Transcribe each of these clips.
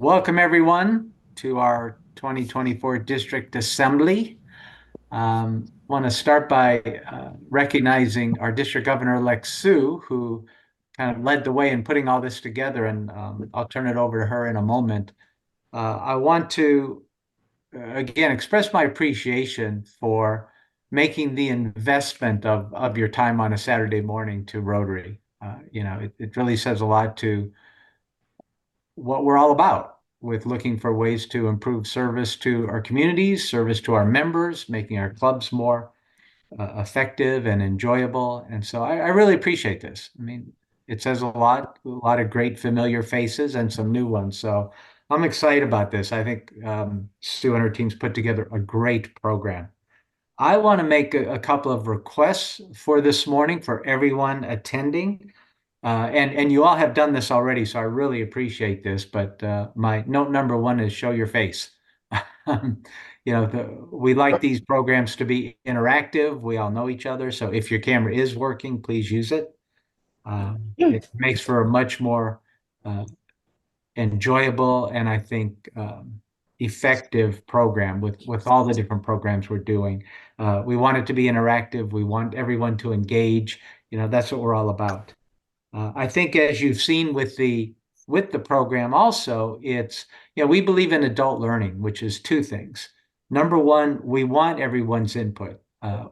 Welcome, everyone, to our 2024 District Assembly. Want to start by recognizing our District Governor-elect Sue, who kind of led the way in putting all this together, and I'll turn it over to her in a moment. I want to, again, express my appreciation for making the investment of your time on a Saturday morning to Rotary. It really says a lot to what we're all about with looking for ways to improve service to our communities, service to our members, making our clubs more effective and enjoyable. And so I really appreciate this. I mean, it says a lot of great familiar faces and some new ones. So I'm excited about this. I think Stu and her team's put together a great program. I want to make a couple of requests for this morning for everyone attending. And you all have done this already, so I really appreciate this. But my note number one is show your face. We like these programs to be interactive. We all know each other, so if your camera is working, please use it. It makes for a much more uh, enjoyable and I think effective program with all the different programs we're doing. We want it to be interactive. We want everyone to engage. That's what we're all about. I think as you've seen with the program also, we believe in adult learning, which is two things. Number one, we want everyone's input.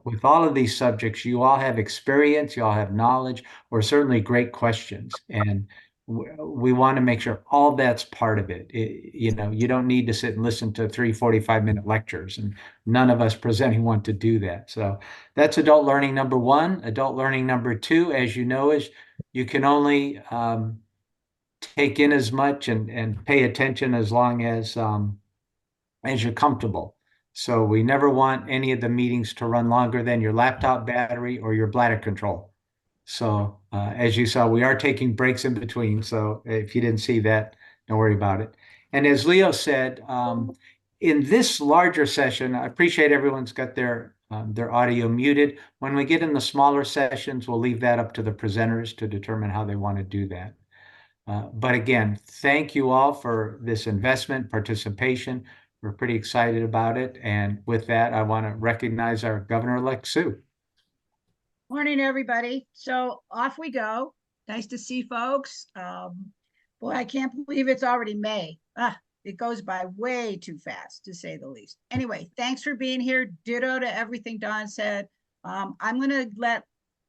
With all of these subjects, you all have experience, you all have knowledge, or certainly great questions. And we want to make sure all that's part of it. You don't need to sit and listen to 3 45-minute lectures, and none of us presenting want to do that. So that's adult learning number one. Adult learning number two, as you know, is you can only take in as much and pay attention as long as you're comfortable. So we never want any of the meetings to run longer than your laptop battery or your bladder control. So as you saw, we are taking breaks in between. So if you didn't see that, don't worry about it. And as Leo said, in this larger session, I appreciate everyone's got their audio muted. When we get in the smaller sessions, we'll leave that up to the presenters to determine how they want to do that. But again, thank you all for this investment, participation. We're pretty excited about it. And with that, I want to recognize our Governor-elect Sue. Morning, everybody. So off we go. Nice to see folks. Boy, I can't believe it's already May. It goes by way too fast, to say the least. Anyway, thanks for being here. Ditto to everything Don said. I'm going to let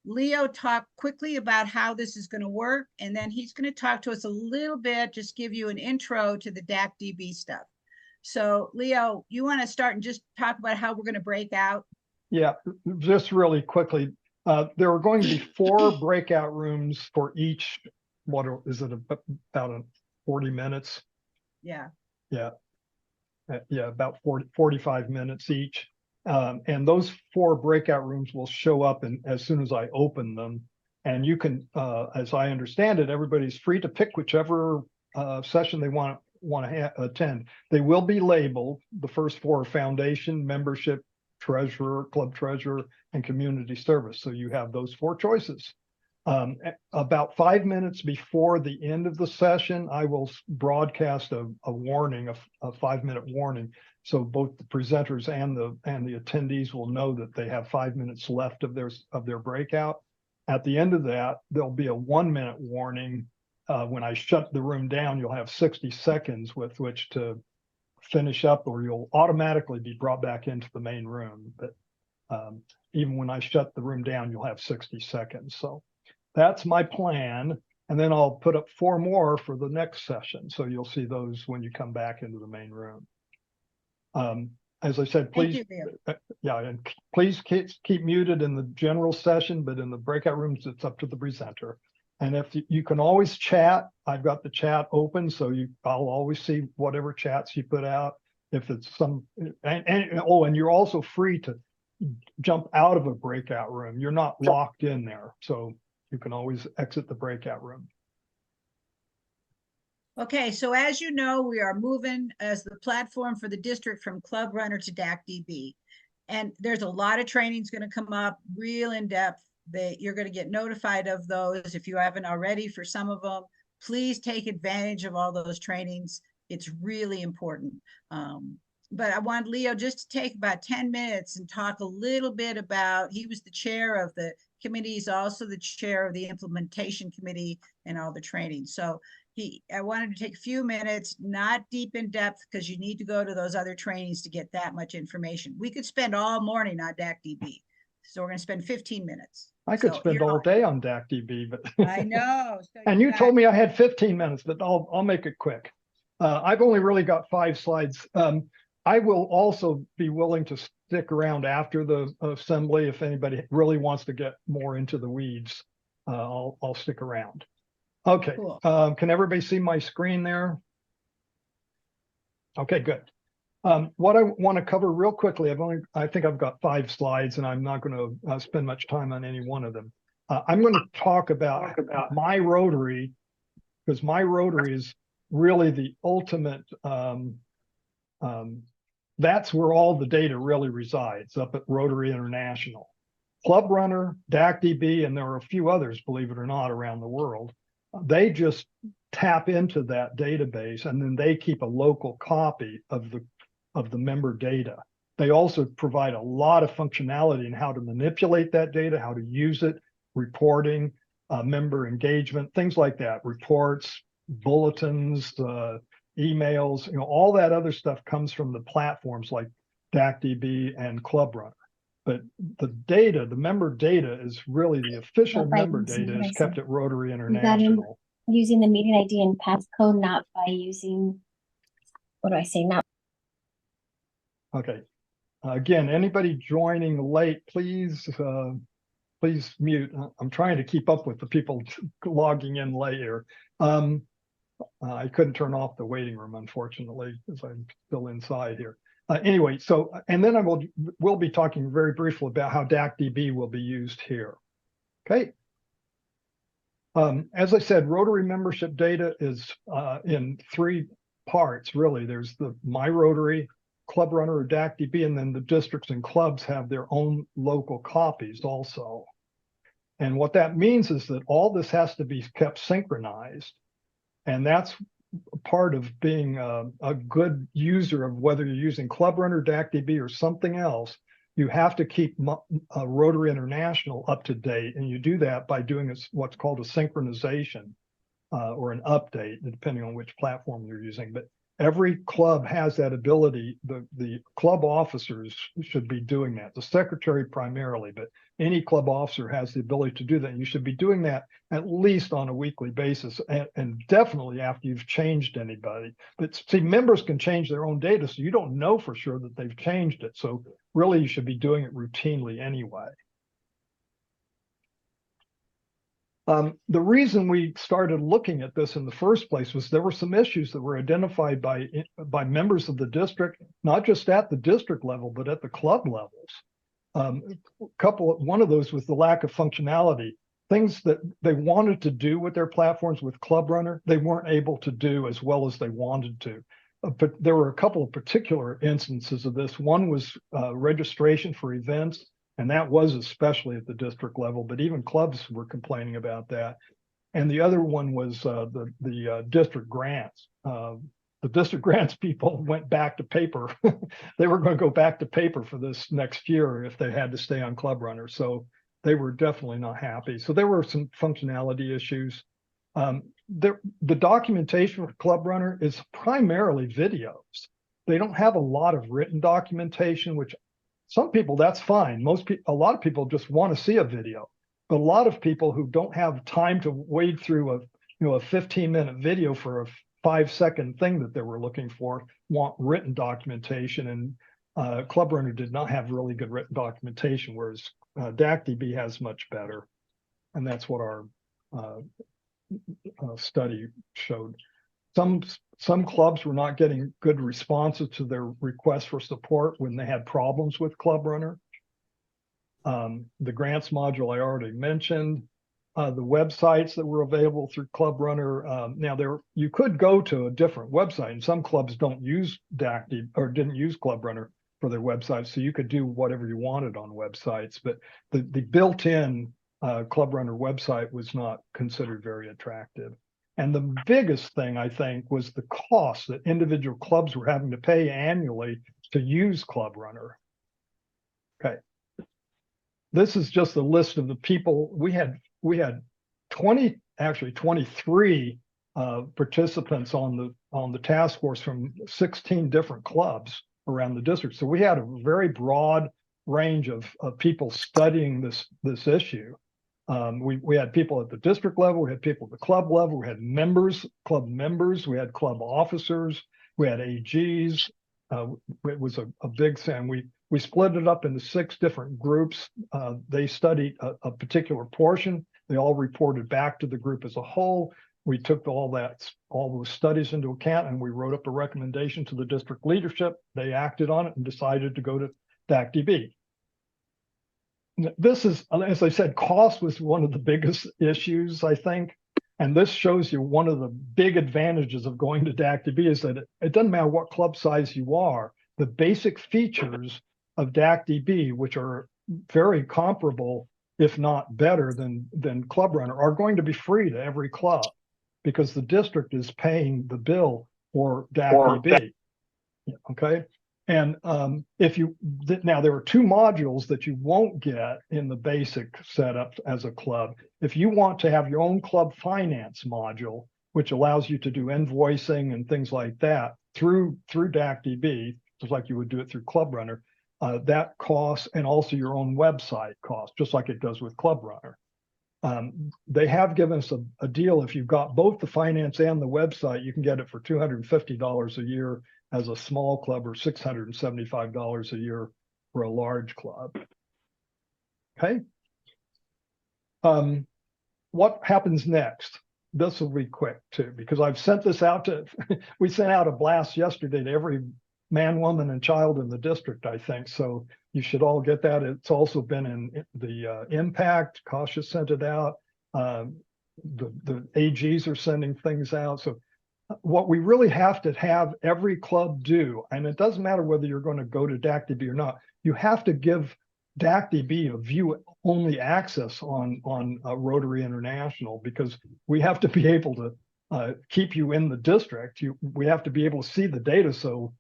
Leo talk quickly about how this is going to work, and then he's going to talk to us a little bit, just give you an intro to the DAC-DB stuff. So Leo, you want to start and just talk about how we're going to break out? Yeah, just really quickly. There are going to be 4 breakout rooms for each. What is it, about 40 minutes? Yeah. Yeah. Yeah, about 45 minutes each. And those 4 breakout rooms will show up as soon as I open them. And you can, as I understand it, everybody's free to pick whichever session they want to attend. They will be labeled. The first 4 are foundation, membership, treasurer, club treasurer, and community service. So you have those 4 choices. About 5 minutes before the end of the session, I will broadcast a warning, a 5-minute warning. So both the presenters and the attendees will know that they have 5 minutes left of their breakout. At the end of that, there'll be a 1-minute warning. When I shut the room down, you'll have 60 seconds with which to finish up, or you'll automatically be brought back into the main room. But even when I shut the room down, you'll have 60 seconds. So that's my plan. And then I'll put up 4 more for the next session. So you'll see those when you come back into the main room. As I said, please, and please keep muted in the general session, but in the breakout rooms, it's up to the presenter. And if you can always chat, I've got the chat open, so I'll always see whatever chats you put out. If it's and you're also free to jump out of a breakout room. You're not locked in there, so you can always exit the breakout room. Okay, so as you know, we are moving as the platform for the district from Club Runner to DAC-DB. And there's a lot of trainings going to come up, real in-depth. You're going to get notified of those if you haven't already for some of them. Please take advantage of all those trainings. It's really important. But I want Leo just to take about 10 minutes and talk a little bit about, he was the chair of the committee, he's also the chair of the implementation committee and all the training. So I wanted to take a few minutes, not deep in depth, because you need to go to those other trainings to get that much information. We could spend all morning on DACDB. So we're going to spend 15 minutes. I could So spend all day on DACDB, but I know. So and you told me I had 15 minutes, but I'll make it quick. I've only really got 5 slides. I will also be willing to stick around after the assembly if anybody really wants to get more into the weeds. I'll stick around. Okay. Cool. Can everybody see my screen there? Okay, good. What I want to cover real quickly, I think I've got 5 slides, and I'm not going to spend much time on any one of them. I'm going to talk about my rotary, because my rotary is really the ultimate. That's where all the data really resides, up at Rotary International. Club Runner, DACDB, and there are a few others, believe it or not, around the world. They just tap into that database, and then they keep a local copy of the member data. They also provide a lot of functionality in how to manipulate that data, how to use it, reporting, member engagement, things like that, reports, bulletins, emails, all that other stuff comes from the platforms like DACDB and Club Runner. But the data, the member data, is really the official member data is kept at Rotary International. Using the meeting ID and passcode, not by using, what do I say, not. Okay. Again, anybody joining late, please mute. I'm trying to keep up with the people logging in later. I couldn't turn off the waiting room, unfortunately, because I'm still inside here. Anyway, so, and then we'll be talking very briefly about how DACDB will be used here. Okay. As I said, Rotary membership data is in 3 parts, really. There's the My Rotary, Club Runner, or DACDB, and then the districts and clubs have their own local copies also. And what that means is that all this has to be kept synchronized. And that's part of being a good user of whether you're using Club Runner, DACDB, or something else. You have to keep Rotary International up to date, and you do that by doing what's called a synchronization or an update, depending on which platform you're using. But every club has that ability. The club officers should be doing that. The secretary primarily, but any club officer has the ability to do that. And you should be doing that at least on a weekly basis, and definitely after you've changed anybody. But see, members can change their own data, so you don't know for sure that they've changed it. So really, you should be doing it routinely anyway. The reason we started looking at this in the first place was there were some issues that were identified by members of the district, not just at the district level, but at the club levels. One of those was the lack of functionality. Things that they wanted to do with their platforms with Club Runner, they weren't able to do as well as they wanted to. But there were a couple of particular instances of this. One was registration for events. And that was especially at the district level, but even clubs were complaining about that. And the other one was the district grants. The district grants people went back to paper. They were going to go back to paper for this next year if they had to stay on Club Runner. So they were definitely not happy. So there were some functionality issues. The documentation for Club Runner is primarily videos. They don't have a lot of written documentation, which some people, that's fine. A lot of people just want to see a video, but a lot of people who don't have time to wade through a 15-minute video for a 5-second thing that they were looking for want written documentation. And Club Runner did not have really good written documentation, whereas DACDB has much better. And that's what our study showed. Some clubs were not getting good responses to their requests for support when they had problems with Club Runner. The grants module I already mentioned. The websites that were available through Club Runner. Now you could go to a different website, and some clubs don't use DACDB or didn't use Club Runner for their websites, so you could do whatever you wanted on websites. But the built-in Club Runner website was not considered very attractive. And the biggest thing, I think, was the cost that individual clubs were having to pay annually to use Club Runner. Okay. This is just a list of the people. We had 23 participants on the task force from 16 different clubs around the district. So we had a very broad range of people studying this issue. We had people at the district level, we had people at the club level, we had club members, we had club officers, we had AGs. It was a big thing. We split it up into 6 different groups. They studied a particular portion. They all reported back to the group as a whole. We took all those studies into account, and we wrote up a recommendation to the district leadership. They acted on it and decided to go to DAC-DB. This is, as I said, cost was one of the biggest issues, I think. And this shows you one of the big advantages of going to DAC-DB is that it doesn't matter what club size you are, the basic features of DAC-DB, which are very comparable, if not better than Club Runner, are going to be free to every club because the district is paying the bill for DAC-DB. Okay. And now there are 2 modules that you won't get in the basic setup as a club. If you want to have your own club finance module, which allows you to do invoicing and things like that through DAC-DB, just like you would do it through Club Runner, that costs, and also your own website costs, just like it does with Club Runner. They have given us a deal. If you've got both the finance and the website, you can get it for $250 a year as a small club or $675 a year for a large club. Okay. What happens next? This will be quick too, because I've sent this out we sent out a blast yesterday to every man, woman, and child in the district, I think. So you should all get that. It's also been in the Impact. Kasha sent it out. The AGs are sending things out. So what we really have to have every club do, and it doesn't matter whether you're going to go to DAC-DB or not, you have to give DAC-DB a view-only access on Rotary International, because we have to be able to keep you in the district. We have to be able to see the data so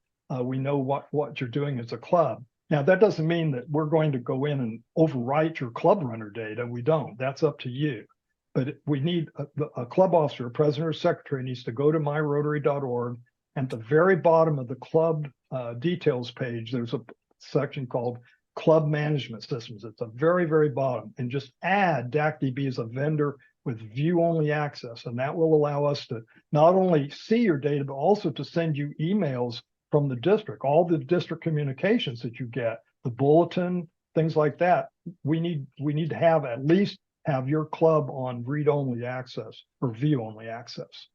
we know what you're doing as a club. Now, that doesn't mean that we're going to go in and overwrite your Club Runner data. We don't. That's up to you. But we need a club officer, a president or secretary needs to go to myrotary.org. And at the very bottom of the club details page, there's a section called Club Management Systems. It's the very, very bottom. And just add DAC-DB as a vendor with view-only access. And that will allow us to not only see your data, but also to send you emails from the district, all the district communications that you get, the bulletin, things like that. We need to have at least have your club on read-only access or view-only access.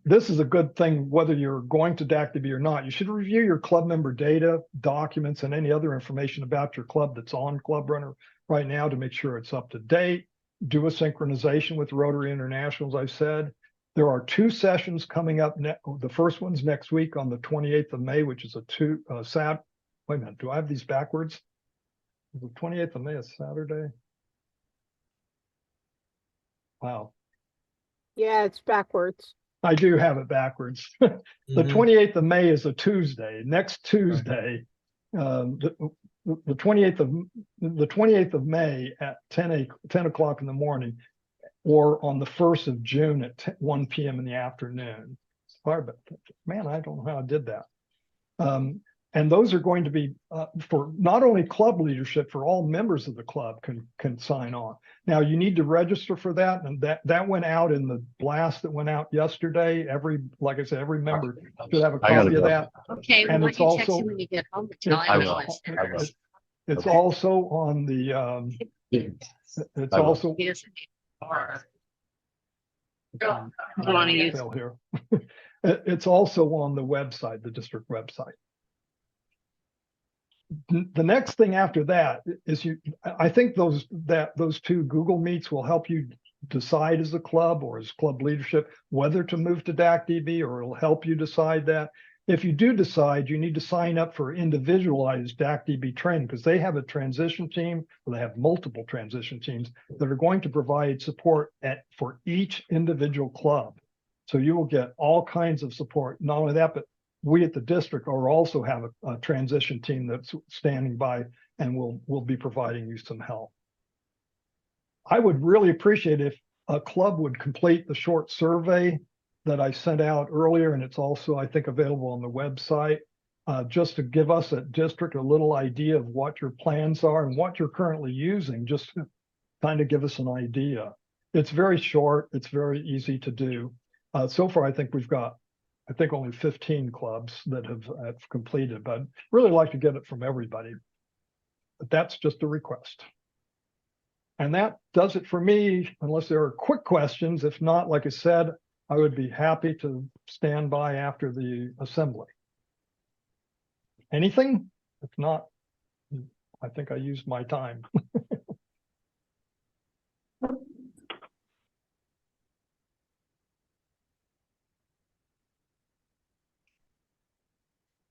This is a good thing, whether you're going to DAC-DB or not. You should review your club member data, documents, and any other information about your club that's on Club Runner right now to make sure it's up to date. Do a synchronization with Rotary International, as I said. There are 2 sessions coming up. The first one's next week on the 28th of May, which is a wait a minute, do I have these backwards? The 28th of May is Saturday. Wow. Yeah, it's backwards. I do have it backwards. The 28th of May is a Tuesday. Next Tuesday, the 28th of May at 10 o'clock in the morning, or on the 1st of June at 1 p.m. in the afternoon. Man, I don't know how I did that. And those are going to be for not only club leadership, for all members of the club can sign on. Now you need to register for that, and that went out in the blast that went out yesterday. Like I said, every member should have a copy of that. Okay, And well, it's you text also me when you get home. Tell I everyone. will. It's also on the it's also He doesn't need- or- um, I don't wanna use- fail here. It's also on the website, the district website. The next thing after that is I think those 2 Google Meets will help you decide as a club or as club leadership whether to move to DAC-DB, or it'll help you decide that. if you do decide you need to sign up for individualized DAC-DB training, because they have a transition team, or they have multiple transition teams that are going to provide support for each individual club. So you will get all kinds of support. Not only that, but we at the district also have a transition team that's standing by and will be providing you some help. I would really appreciate if a club would complete the short survey that I sent out earlier, and it's also, I think, available on the website, just to give us at district a little idea of what your plans are and what you're currently using, just to kind of give us an idea. It's very short. It's very easy to do. So far, I think we've got, only 15 clubs that have completed, but really like to get it from everybody. But that's just a request. And that does it for me, unless there are quick questions. If not, like I said, I would be happy to stand by after the assembly. Anything? If not, I think I used my time.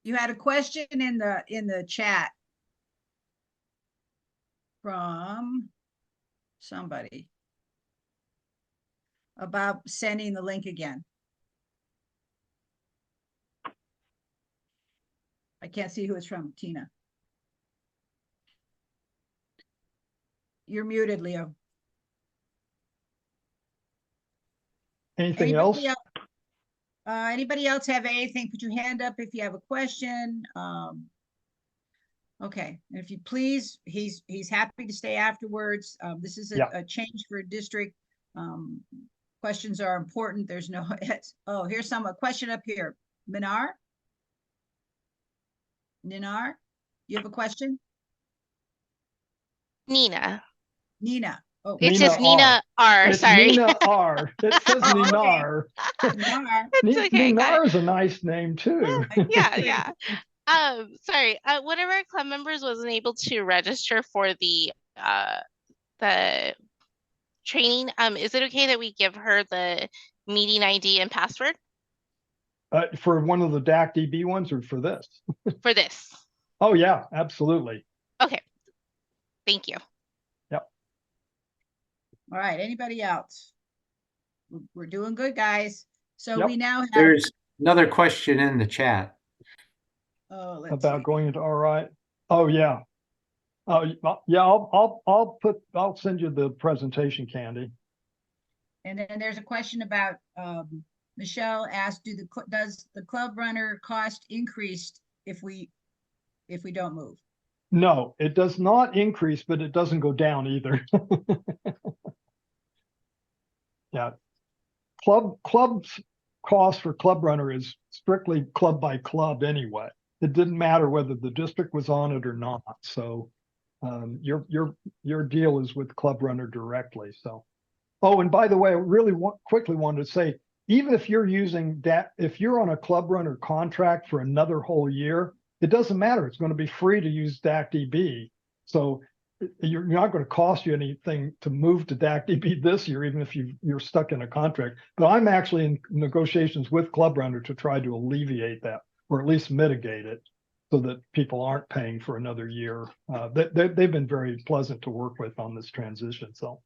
You had a question in the chat from somebody about sending the link again. I can't see who it's from, Tina. You're muted, Leo. Anything else? Anybody else have anything? Put your hand up if you have a question. Okay, and if you please, he's happy to stay afterwards. This is a change for district. Questions are important. There's no, oh, here's a question up here. Ninar, you have a question? Nina. Oh, It's just Nina R. It's Sorry. Nina R. It says Oh, okay. Ninar. It's okay, Ninar is a nice name too. Yeah. Sorry. One of our club members wasn't able to register for the training. Is it okay that we give her the meeting ID and password? For one of the DAC-DB ones or for this? For this. Oh yeah, absolutely. Okay. Thank you. All right, anybody else? We're doing good, guys. So Yep. we now have. There's another question in the chat. Oh, let's About see. going into RI. Oh yeah. Yeah, I'll send you the presentation, Candy. And then there's a question about, Michelle asked, does the club runner cost increase if we don't move? No, it does not increase, but it doesn't go down either. Yeah. Club's cost for club runner is strictly club by club anyway. It didn't matter whether the district was on it or not. So your deal is with club runner directly. So, oh, and by the way, I really quickly wanted to say, even if you're using that, if you're on a club runner contract for another whole year, it doesn't matter. It's going to be free to use DAC-DB. So you're not going to cost you anything to move to DAC-DB this year, even if you're stuck in a contract. But I'm actually in negotiations with Club Runner to try to alleviate that, or at least mitigate it, so that people aren't paying for another year. They've been very pleasant to work with on this transition. So,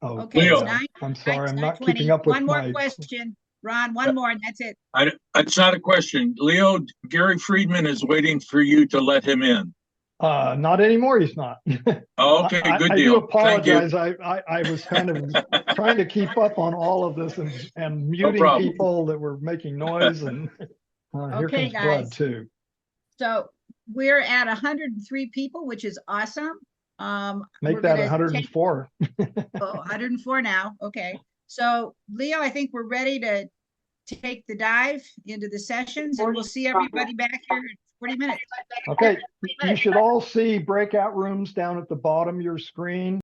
Okay, Leo. I'm sorry, I'm not 9:20. keeping up with One more my question, Ron. One more, and that's it. It's not a question. Leo, Gary Friedman is waiting for you to let him in. Not anymore. He's not. Oh, okay, good I deal. do Thank you. apologize. I was kind of trying to keep up on all of this and muting problem. people that were making noise, and here Okay, comes Bud guys. too. So we're at 103 people, which is awesome. Make we're that gonna 104. Oh, 104 now. Okay. So Leo, I think we're ready to take the dive into the sessions, and we'll see everybody back here in 40 minutes. Okay, you should all see breakout rooms down at the bottom of your screen.